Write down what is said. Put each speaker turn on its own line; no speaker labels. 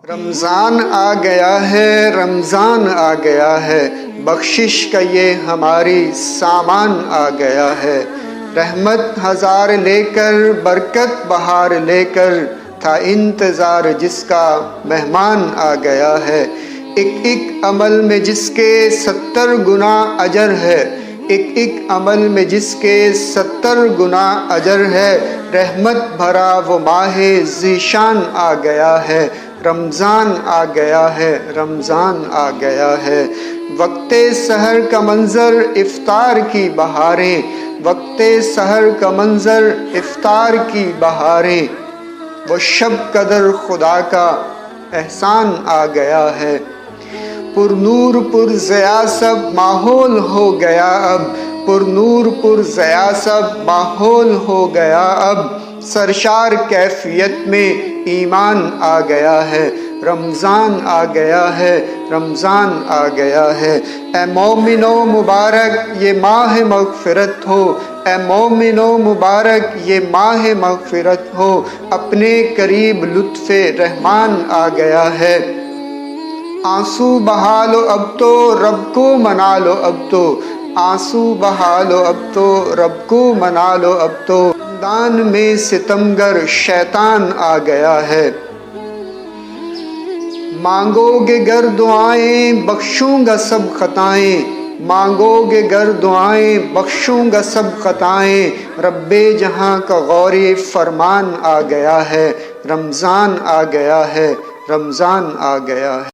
رمضان آ گیا ہے، رمضان آ گیا ہے، بخشش کا یہ ہماری سامان آ گیا ہے۔ رحمت ہزار لے کر، برکت بہار لے کر، تھا انتظار جس کا مہمان آ گیا ہے۔ ایک ایک عمل میں جس کے 70 گنا اجر ہے، ایک ایک عمل میں جس کے 70 گنا اجر ہے۔ رحمت بھرا وہ ماہ ذیشان آ گیا ہے، رمضان آ گیا ہے، رمضان آ گیا ہے۔ وقت سحر کا منظر افطار کی بہاریں، وقت سحر کا منظر افطار کی بہاریں، وہ شب قدر خدا کا احسان آ گیا ہے۔ پر نور پر ضیا سب ماحول ہو گیا اب، پر نور پر ضیا سب ماحول ہو گیا اب، سرشار کیفیت میں ایمان آ گیا ہے۔ رمضان آ گیا ہے، رمضان آ گیا ہے۔ اے مومنو مبارک یہ ماہ مغفرت ہو، اے مومنو مبارک یہ ماہ مغفرت ہو، اپنے قریب لطف رحمان آ گیا ہے۔ آنسو بہا لو اب تو رب کو منا لو اب تو، آنسو بہا لو اب تو رب کو منا لو اب تو، رمضان میں ستمگر شیطان آ گیا ہے۔ مانگو گے گر دعائیں بخشوں گا سب خطائیں، مانگو گے گر دعائیں بخشوں گا سب خطائیں، رب جہاں کا غور فرمان آ گیا ہے۔ رمضان آ گیا ہے، رمضان آ گیا ہے۔